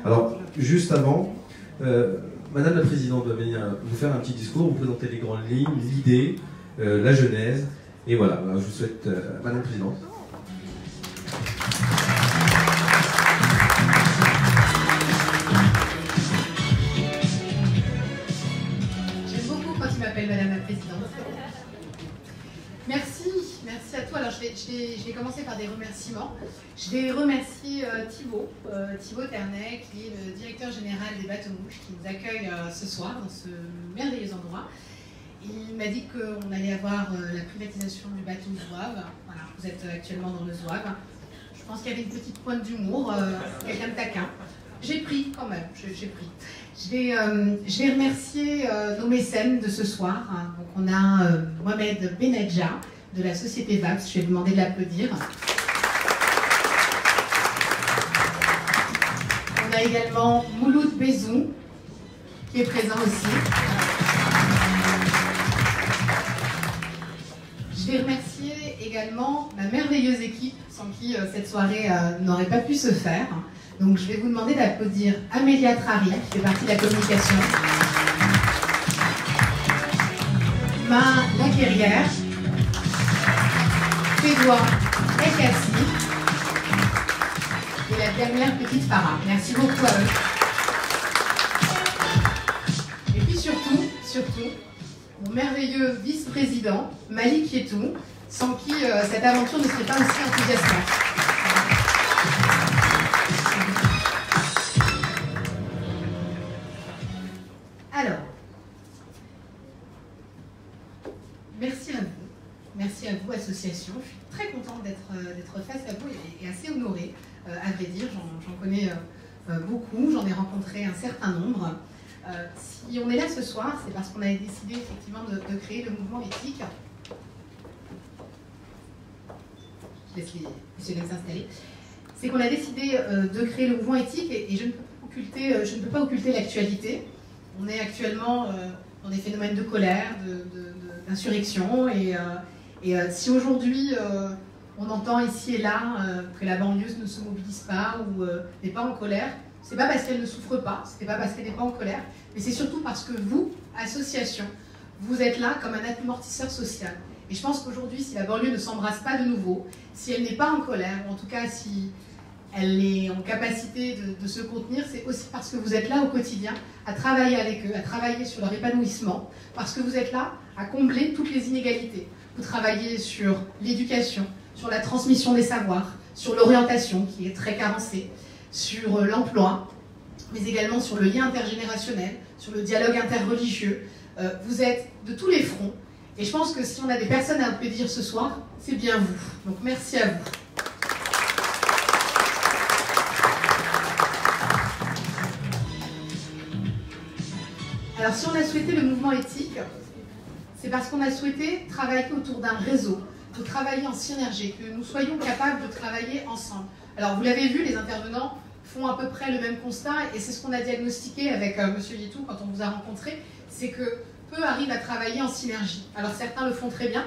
Alors, juste avant, Madame la Présidente va venir vous faire un petit discours, vous présenter les grandes lignes, l'idée, la genèse, et voilà, je vous souhaite, Madame la Présidente. J'aime beaucoup quand il m'appelle Madame la Présidente. Merci à toi. Alors je vais commencer par des remerciements. Je vais remercier Thibaut Ternay, qui est le directeur général des Bateaux-Mouches, qui nous accueille ce soir dans ce merveilleux endroit. Il m'a dit qu'on allait avoir la privatisation du bateau Zouave. Voilà, vous êtes actuellement dans le Zouave. Je pense qu'il y avait une petite pointe d'humour, quelqu'un de taquin. J'ai pris quand même, j'ai pris. Je vais remercier nos mécènes de ce soir. Donc on a Mohamed Benadja de la société VAPS. Je vais vous demander de l'applaudir. On a également Mouloud Bezou qui est présent aussi. Je vais remercier également ma merveilleuse équipe sans qui cette soirée n'aurait pas pu se faire. Donc je vais vous demander d'applaudir Amélia Trari, qui fait partie de la communication, Ma Laquerrière, Fédois Ekassi et la dernière petite Farah. Merci beaucoup à eux. Et puis surtout, mon merveilleux vice-président, Malik Yetou, sans qui cette aventure ne serait pas aussi enthousiasmante. Alors, merci à vous, association. Je suis très contente d'être face à vous et assez honorée, à vrai dire. J'en connais beaucoup, j'en ai rencontré un certain nombre. Si on est là ce soir, c'est parce qu'on avait décidé effectivement de créer le mouvement éthique. Je laisse les messieurs s'installer. C'est qu'on a décidé de créer le mouvement éthique et je ne peux pas occulter l'actualité. On est actuellement dans des phénomènes de colère, d'insurrection et si aujourd'hui on entend ici et là que la banlieue ne se mobilise pas ou n'est pas en colère, c'est pas parce qu'elle ne souffre pas, c'est pas parce qu'elle n'est pas en colère, mais c'est surtout parce que vous, association, vous êtes là comme un amortisseur social. Et je pense qu'aujourd'hui, si la banlieue ne s'embrasse pas de nouveau, si elle n'est pas en colère, ou en tout cas si elle est en capacité de se contenir, c'est aussi parce que vous êtes là au quotidien à travailler avec eux, à travailler sur leur épanouissement, parce que vous êtes là à combler toutes les inégalités. Vous travaillez sur l'éducation, sur la transmission des savoirs, sur l'orientation qui est très carencée, sur l'emploi, mais également sur le lien intergénérationnel, sur le dialogue interreligieux. Vous êtes de tous les fronts. Et je pense que si on a des personnes à applaudir ce soir, c'est bien vous. Donc merci à vous. Alors si on a souhaité le mouvement éthique, c'est parce qu'on a souhaité travailler autour d'un réseau, de travailler en synergie, que nous soyons capables de travailler ensemble. Alors vous l'avez vu, les intervenants font à peu près le même constat et c'est ce qu'on a diagnostiqué avec M. Yetou quand on vous a rencontré, c'est que peu arrivent à travailler en synergie. Alors certains le font très bien,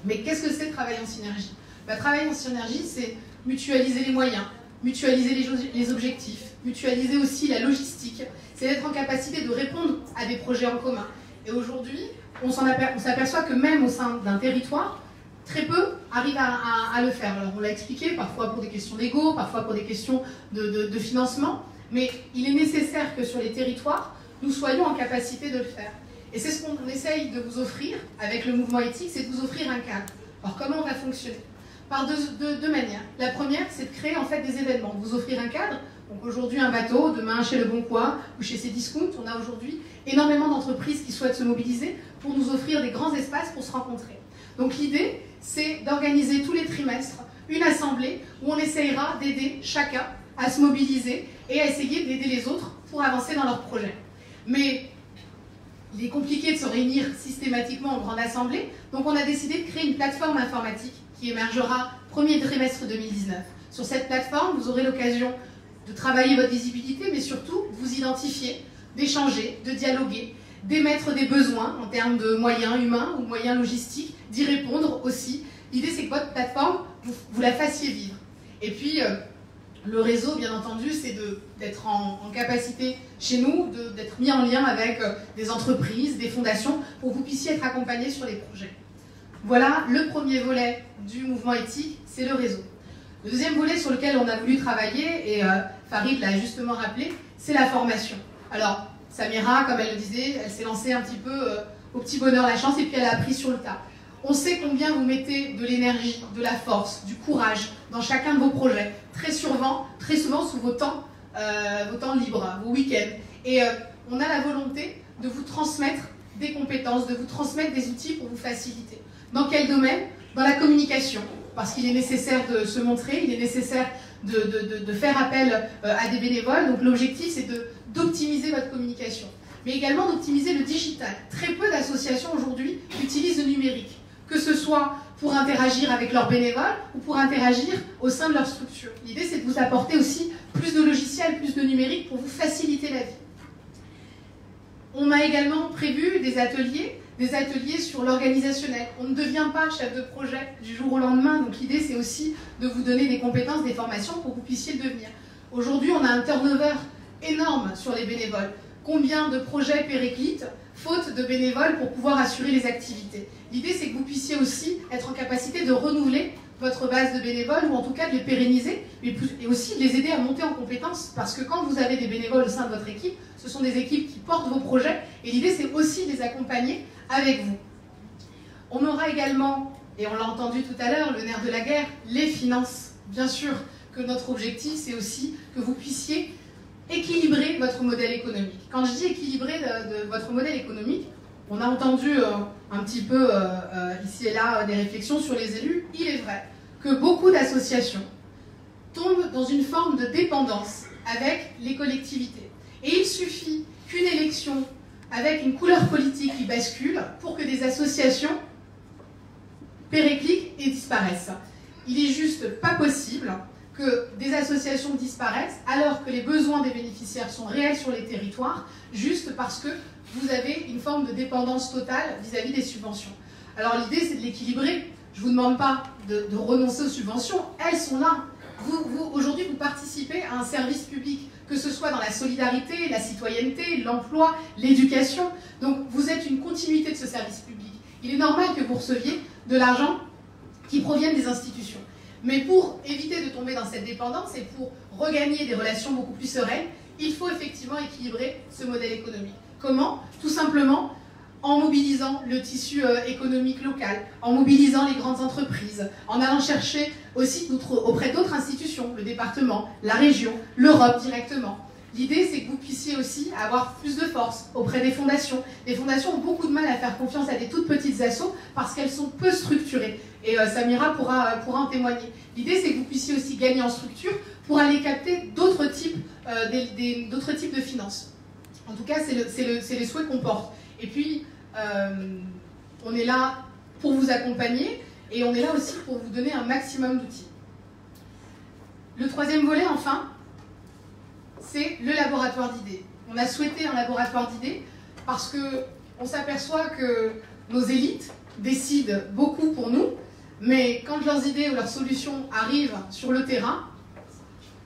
mais qu'est-ce que c'est travailler en synergie? Travailler en synergie, c'est mutualiser les moyens, mutualiser les objectifs, mutualiser aussi la logistique, c'est d'être en capacité de répondre à des projets en commun. Et aujourd'hui, on s'aperçoit que même au sein d'un territoire, très peu arrivent à le faire. Alors on l'a expliqué, parfois pour des questions d'ego, parfois pour des questions de financement, mais il est nécessaire que sur les territoires, nous soyons en capacité de le faire. Et c'est ce qu'on essaye de vous offrir avec le mouvement éthique, c'est de vous offrir un cadre. Alors comment on va fonctionner? Par deux manières. La première, c'est de créer en fait des événements, de vous offrir un cadre. Donc aujourd'hui un bateau, demain chez Le Bon Coin ou chez Cdiscount, on a aujourd'hui énormément d'entreprises qui souhaitent se mobiliser pour nous offrir des grands espaces pour se rencontrer. Donc l'idée, c'est d'organiser tous les trimestres une assemblée où on essayera d'aider chacun à se mobiliser et à essayer d'aider les autres pour avancer dans leurs projets. Mais il est compliqué de se réunir systématiquement en grande assemblée, donc on a décidé de créer une plateforme informatique qui émergera premier trimestre 2019. Sur cette plateforme, vous aurez l'occasion de travailler votre visibilité, mais surtout vous identifier, d'échanger, de dialoguer, d'émettre des besoins en termes de moyens humains ou moyens logistiques, d'y répondre aussi. L'idée, c'est que votre plateforme, vous la fassiez vivre. Et puis, Le réseau, bien entendu, c'est d'être en capacité chez nous, d'être mis en lien avec des entreprises, des fondations, pour que vous puissiez être accompagnés sur les projets. Voilà le premier volet du mouvement éthique, c'est le réseau. Le deuxième volet sur lequel on a voulu travailler, et Farid l'a justement rappelé, c'est la formation. Alors, Samira, comme elle le disait, elle s'est lancée un petit peu au petit bonheur la chance, et puis elle a appris sur le tas. On sait combien vous mettez de l'énergie, de la force, du courage dans chacun de vos projets, très souvent sous vos temps libres, vos week-ends. Et on a la volonté de vous transmettre des compétences, de vous transmettre des outils pour vous faciliter. Dans quel domaine? Dans la communication, parce qu'il est nécessaire de se montrer, il est nécessaire de faire appel à des bénévoles. Donc l'objectif, c'est d'optimiser votre communication, mais également d'optimiser le digital. Très peu d'associations aujourd'hui utilisent le numérique, que ce soit pour interagir avec leurs bénévoles ou pour interagir au sein de leur structure. L'idée, c'est de vous apporter aussi plus de logiciels, plus de numérique pour vous faciliter la vie. On a également prévu des ateliers sur l'organisationnel. On ne devient pas chef de projet du jour au lendemain, donc l'idée, c'est aussi de vous donner des compétences, des formations pour que vous puissiez le devenir. Aujourd'hui, on a un turnover énorme sur les bénévoles. Combien de projets périclitent faute de bénévoles pour pouvoir assurer les activités? L'idée, c'est que vous puissiez aussi être en capacité de renouveler votre base de bénévoles, ou en tout cas de les pérenniser, et aussi de les aider à monter en compétences, parce que quand vous avez des bénévoles au sein de votre équipe, ce sont des équipes qui portent vos projets, et l'idée, c'est aussi de les accompagner avec vous. On aura également, et on l'a entendu tout à l'heure, le nerf de la guerre, les finances. Bien sûr que notre objectif, c'est aussi que vous puissiez équilibrer votre modèle économique. Quand je dis équilibrer votre modèle économique, on a entendu un petit peu ici et là des réflexions sur les élus. Il est vrai que beaucoup d'associations tombent dans une forme de dépendance avec les collectivités. Et il suffit qu'une élection avec une couleur politique qui bascule pour que des associations périclitent et disparaissent. Il est juste pas possible que des associations disparaissent alors que les besoins des bénéficiaires sont réels sur les territoires, juste parce que vous avez une forme de dépendance totale vis-à-vis des subventions. Alors l'idée, c'est de l'équilibrer. Je ne vous demande pas de renoncer aux subventions, elles sont là. Aujourd'hui, vous participez à un service public, que ce soit dans la solidarité, la citoyenneté, l'emploi, l'éducation. Donc vous êtes une continuité de ce service public. Il est normal que vous receviez de l'argent qui provienne des institutions. Mais pour éviter de tomber dans cette dépendance et pour regagner des relations beaucoup plus sereines, il faut effectivement équilibrer ce modèle économique. Comment? Tout simplement en mobilisant le tissu économique local, en mobilisant les grandes entreprises, en allant chercher aussi auprès d'autres institutions, le département, la région, l'Europe directement. L'idée, c'est que vous puissiez aussi avoir plus de force auprès des fondations. Les fondations ont beaucoup de mal à faire confiance à des toutes petites assos parce qu'elles sont peu structurées. Et Samira pourra en témoigner. L'idée, c'est que vous puissiez aussi gagner en structure pour aller capter d'autres types de finances. En tout cas, c'est les souhaits qu'on porte. Et puis, on est là pour vous accompagner et on est là aussi pour vous donner un maximum d'outils. Le troisième volet, enfin, c'est le laboratoire d'idées. On a souhaité un laboratoire d'idées parce qu'on s'aperçoit que nos élites décident beaucoup pour nous, mais quand leurs idées ou leurs solutions arrivent sur le terrain,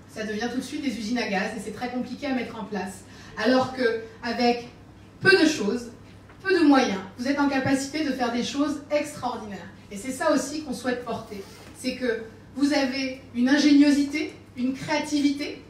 ça devient tout de suite des usines à gaz et c'est très compliqué à mettre en place. Alors qu'avec peu de choses, peu de moyens, vous êtes en capacité de faire des choses extraordinaires. Et c'est ça aussi qu'on souhaite porter. C'est que vous avez une ingéniosité, une créativité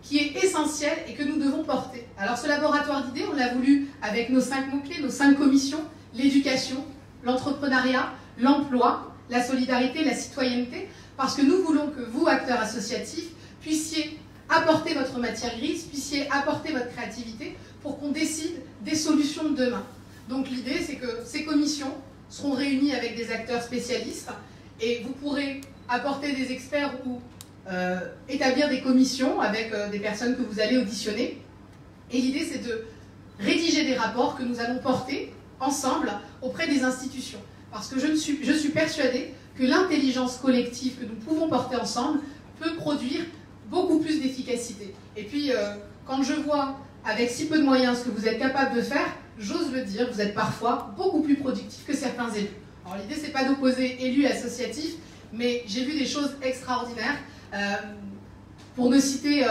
qui est essentielle et que nous devons porter. Alors ce laboratoire d'idées, on l'a voulu avec nos 5 mots-clés, nos 5 commissions, l'éducation, l'entrepreneuriat, l'emploi, la solidarité, la citoyenneté, parce que nous voulons que vous, acteurs associatifs, puissiez apporter votre matière grise, puissiez apporter votre créativité pour qu'on décide des solutions de demain. Donc l'idée, c'est que ces commissions seront réunies avec des acteurs spécialistes et vous pourrez apporter des experts ou établir des commissions avec des personnes que vous allez auditionner. Et l'idée, c'est de rédiger des rapports que nous allons porter ensemble auprès des institutions. Parce que je suis persuadée que l'intelligence collective que nous pouvons porter ensemble peut produire beaucoup plus d'efficacité. Et puis, quand je vois avec si peu de moyens ce que vous êtes capable de faire, j'ose le dire, vous êtes parfois beaucoup plus productif que certains élus. Alors l'idée, c'est pas d'opposer élus et associatifs, mais j'ai vu des choses extraordinaires. Pour ne citer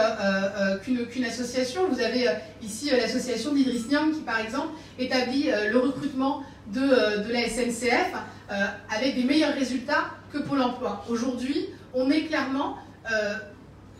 qu'une association, vous avez ici l'association d'Idriss Niang qui, par exemple, établit le recrutement de la SNCF avec des meilleurs résultats que Pôle emploi. Aujourd'hui, on est clairement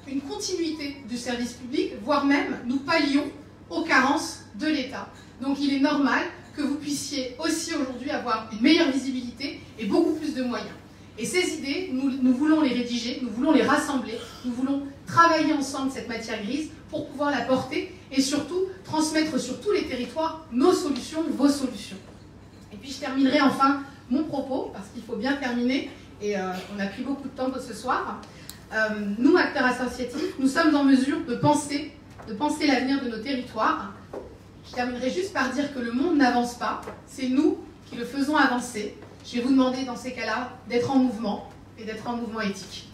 une continuité du service public, voire même nous pallions aux carences de l'État. Donc il est normal que vous puissiez aussi aujourd'hui avoir une meilleure visibilité et beaucoup plus de moyens. Et ces idées, nous voulons les rédiger, nous voulons les rassembler, nous voulons travailler ensemble cette matière grise pour pouvoir la porter et surtout transmettre sur tous les territoires nos solutions, vos solutions. Et puis je terminerai enfin mon propos, parce qu'il faut bien terminer, et on a pris beaucoup de temps ce soir. Nous, acteurs associatifs, nous sommes en mesure de penser l'avenir de nos territoires. Je terminerai juste par dire que le monde n'avance pas, c'est nous qui le faisons avancer. Je vais vous demander dans ces cas-là d'être en mouvement et d'être en mouvement éthique.